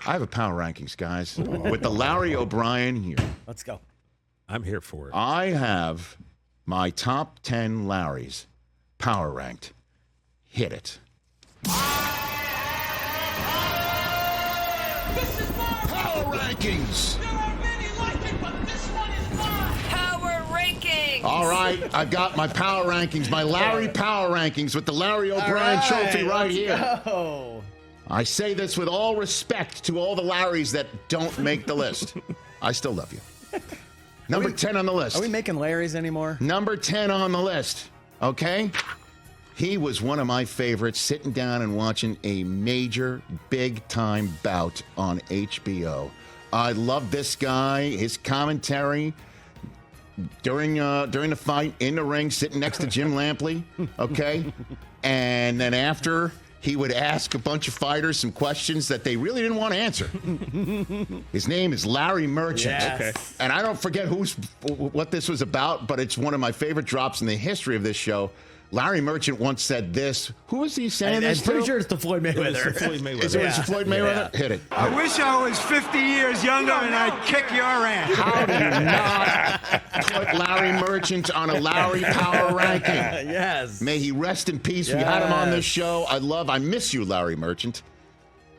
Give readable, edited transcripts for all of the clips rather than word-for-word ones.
I have a power rankings, guys, with the Larry O'Brien here. Let's go. I'm here for it. I have my top 10 Larrys power ranked. Hit it. This is my Power rankings. There are many like it, but this one is mine. Power rankings. All right, I've got my power rankings, my Larry power rankings with the Larry O'Brien trophy right here. Oh. I say this with all respect to all the Larrys that don't make the list. I still love you. Number 10 on the list. Are we making Larrys anymore? Number 10 on the list, okay? He was one of my favorites, sitting down and watching a major, big-time bout on HBO. I love this guy, his commentary during the fight, in the ring, sitting next to Jim Lampley, okay? And then after, he would ask a bunch of fighters some questions that they really didn't want to answer. His name is Larry Merchant. Yes. Okay. And I don't forget what this was about, but it's one of my favorite drops in the history of this show. Larry Merchant once said this. Who was he saying I'm this pretty to? sure it's the Floyd Mayweather. It's Floyd Mayweather. Is it Floyd Mayweather? Yeah. Hit it. I wish I was 50 years younger and I'd kick your ass. How do you not put Larry Merchant on a Larry Power ranking? Yes. May he rest in peace. We had him on this show. I miss you, Larry Merchant.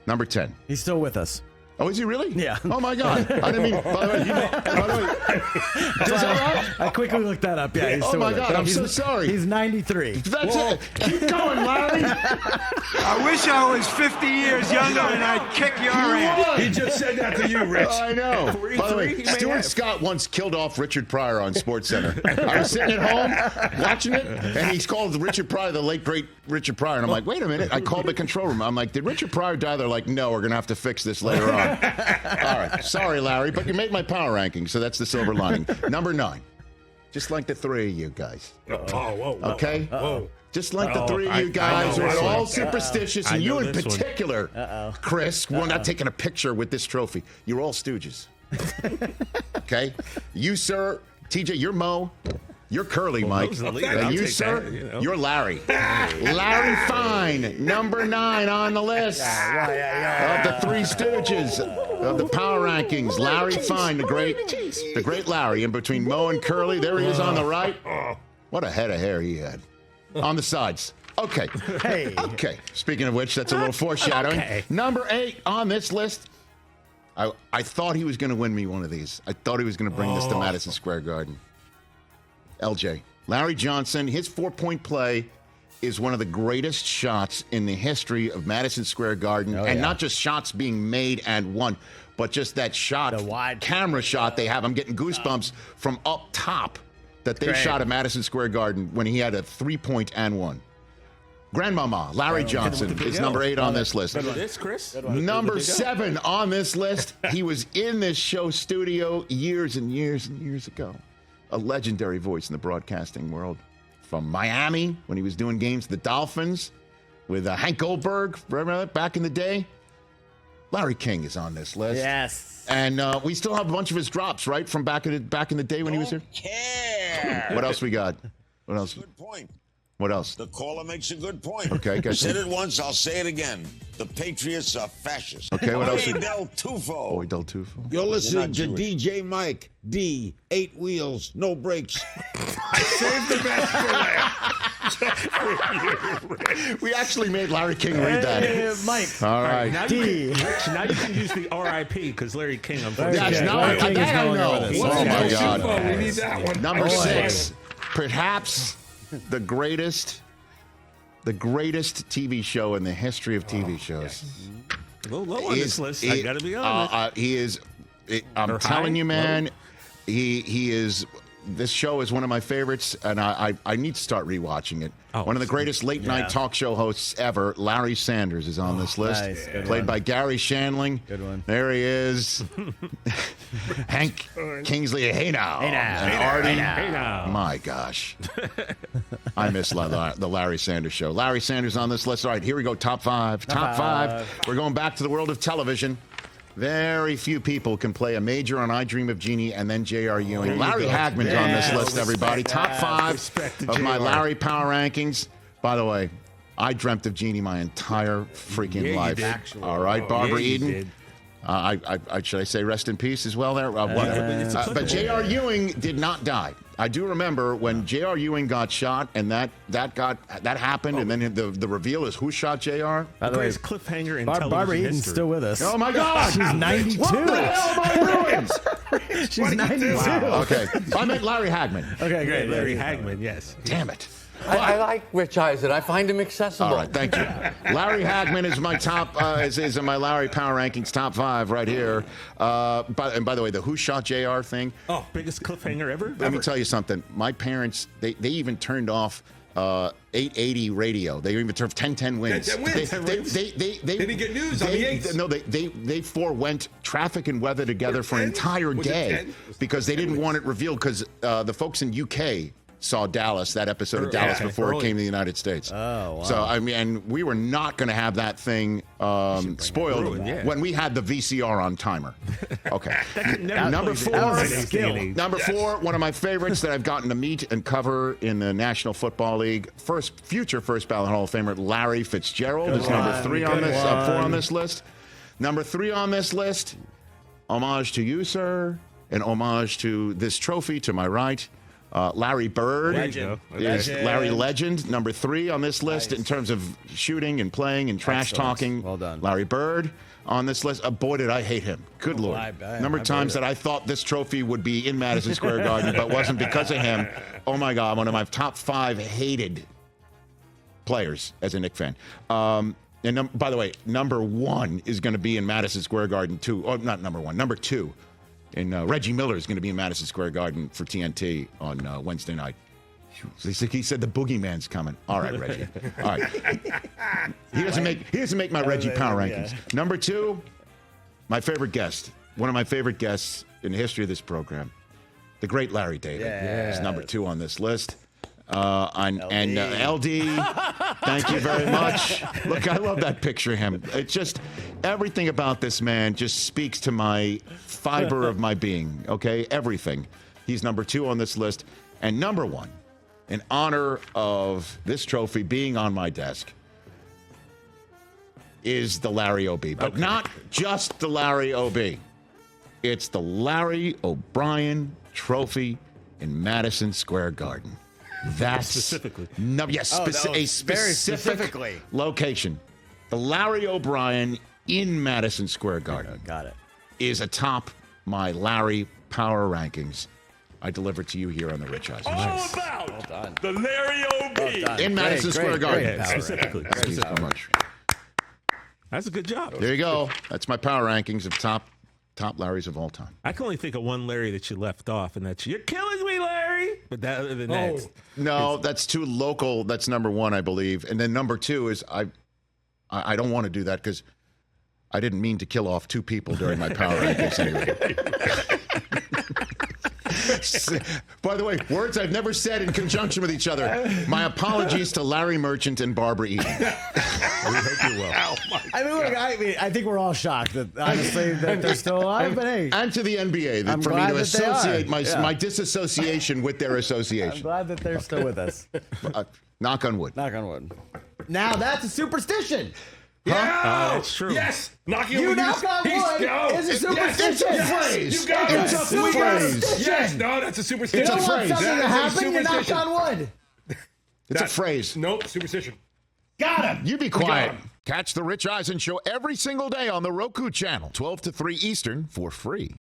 Number 10. He's still with us. Oh, is he really? Yeah. Oh, my God. I didn't mean, by the way, is that right? I quickly looked that up. Yeah, he's Oh, still my with us. God. I'm He's- so sorry. He's 93. That's it. Keep going, Larry. I wish I was 50 years younger and I'd kick your ass. He just said that to you, Rich. I know. 43, By the way, he may Stuart have. Scott once killed off Richard Pryor on SportsCenter. I was sitting at home watching it, and he's called Richard Pryor, the late, great Richard Pryor. And I'm like, wait a minute. I called the control room. I'm like, did Richard Pryor die? They're like, no, we're going to have to fix this later on. All right. Sorry, Larry, but you made my power ranking, so that's the silver lining. Number 9. Just like the three of you guys. Whoa. Okay? Whoa. Just like the Uh-oh. three of you I guys know are this all one. superstitious, I and you know in this one. particular, Chris, we're not taking a picture with this trophy. You're all stooges. Okay? You, sir, TJ, you're Mo. You're Curly, Mike. Mo's the leader. And I'll you, take sir, that, you know. you're Larry. Larry Fine, number 9 on the list. Of the Three Stooges of the power rankings. Larry Fine, the great Larry. In between Mo and Curly, there he is on the right. What a head of hair he had. On the sides. Okay. Hey. Okay. Speaking of which, that's a little foreshadowing. Okay. Number 8 on this list. I thought he was going to win me one of these. I thought he was going to bring this to Madison Square Garden. LJ. Larry Johnson, his 4-point play is one of the greatest shots in the history of Madison Square Garden. And not just shots being made and won, but just that shot, The wide camera shot they have. I'm getting goosebumps from up top that they shot at Madison Square Garden when he had a 3-point and one. Grandmama, Larry Johnson, is number 8 on this list. This, Chris? Number 7 on this list. He was in this show studio years and years and years ago. A legendary voice in the broadcasting world. From Miami, when he was doing games with the Dolphins, with Hank Goldberg, remember that back in the day? Larry King is on this list. Yes. And we still have a bunch of his drops, right, from back in the day when he was here? Care. What else we got? What else? Good point. What else? The caller makes a good point. Okay, guys. Said it once, I'll say it again. The Patriots are fascists. Okay, what else? Oye del Tufo. Boy, Del Tufo. You're listening to Jewish. DJ Mike D. 8 wheels, no brakes. Save the best for last. We actually made Larry King read that. Hey, Mike. All right. Now you can use the RIP because Larry King, unfortunately. Yes, Okay, now Larry I King is no know. longer with us. Oh, my God. We need that one. Number Boy. 6, perhaps the greatest TV show in the history of TV shows. A little low on this list, I got to be honest. He is. I'm Or telling high? you, man. He is. This show is one of my favorites, and I need to start rewatching it. Oh, One of the greatest late night talk show hosts ever, Larry Sanders, is on this list. nice. Good Played one. by Gary Shandling. Good one. There he is. Hank Kingsley. Hey now. Hey now. And Hey now. Artie. Hey now. Hey now. My gosh. I miss the Larry Sanders show. Larry Sanders on this list. All right, here we go. Top 5. Top 5. We're going back to the world of television. Very few people can play a major on I Dream of Jeannie and then J.R. Ewing. Larry Hagman's on this list, everybody. Top 5 Respect to of my JR. Larry Power Rankings. By the way, I dreamt of Jeannie my entire freaking Yeah, you life. did. All right, Barbara Yeah, you Eden. did. Should I say rest in peace as well there? Whatever. But J.R. Ewing did not die. I do remember when J.R. Ewing got shot, and that happened, and then the reveal is who shot J.R. The greatest cliffhanger in television Barbara history. Eaton's still with us. Oh my God, She's 92. What the hell am I doing? She's 92. Okay, I meant Larry Hagman. Okay, great. Larry Hagman, yes. Damn it. I like Rich Eisen. I find him accessible. All right, thank you. Larry Hagman is my top, is in my Larry Power Rankings top 5 right here. And by the way, the Who Shot JR thing. Oh, biggest cliffhanger ever? Let me tell you something. My parents, they even turned off 880 radio. They even turned 1010 wins. 1010 wins. They didn't get news on the 8s. No, they forewent traffic and weather together for an entire Was it day 10? because they didn't want it revealed because the folks in UK saw Dallas, that episode of Dallas before it came to the United States. Oh, wow. So, I mean, and we were not going to have that thing spoiled when we had the VCR on timer. Okay. Number 4, number 4, one of my favorites that I've gotten to meet and cover in the National Football League, future first ballot Hall of Famer Larry Fitzgerald is number 3 on this, 4 on this list. Number 3 on this list, homage to you, sir, and homage to this trophy to my right. Larry Bird is Larry Legend, number 3 on this list in terms of shooting and playing and trash talking. Well done. Larry Bird on this list. Boy, did I hate him. Good Lord. Number of times that I thought this trophy would be in Madison Square Garden, but wasn't because of him. Oh, my God, one of my top 5 hated players as a Knicks fan. And by the way, number 1 is going to be in Madison Square Garden, too. Oh, not number 1, number 2. And Reggie Miller is going to be in Madison Square Garden for TNT on Wednesday night. He said the boogeyman's coming. All right, Reggie. All right. He doesn't make my Reggie Power Rankings. Number 2, my favorite guest, one of my favorite guests in the history of this program, the great Larry David is number 2 on this list. And LD, thank you very much. Look, I love that picture of him. It's just everything about this man just speaks to my fiber of my being. Okay, everything. He's number 2 on this list, and number 1, in honor of this trophy being on my desk, is the Larry OB, but not just the Larry OB. It's the Larry O'Brien Trophy in Madison Square Garden. That's specifically. No, yes, a specific location. The Larry O'Brien in Madison Square Garden. Got it. Is atop my Larry Power Rankings. I deliver to you here on the Rich Eisen Show. All about the Larry O.B. In Madison Square Garden. Specifically. Thank you so much. That's a good job. There you go. That's my Power Rankings of top Larrys of all time. I can only think of one Larry that you left off, and that's, you're killing me, Larry. But that, other than that, no, that's too local. That's number 1, I believe. And then number 2 is I don't want to do that because I didn't mean to kill off 2 people during my Power Rankings anyway. By the way, words I've never said in conjunction with each other. My apologies to Larry Merchant and Barbara Eaton. We hope you're well. I think we're all shocked that honestly that they're still alive. But hey, and to the NBA for me to associate my disassociation with their association. I'm glad that they're still with us. Knock on wood. Knock on wood. Now that's a superstition. Yeah, that's true. Yes, knocking You on knock on wood is a superstition. It's a phrase. You got It's it. a phrase. Yes, no, that's a superstition. You don't want something to That is a happen, you knock superstition. on wood. It's a phrase. Nope, superstition. Got him. You be quiet. Catch the Rich Eisen Show every single day on the Roku channel, 12 to 3 Eastern, for free.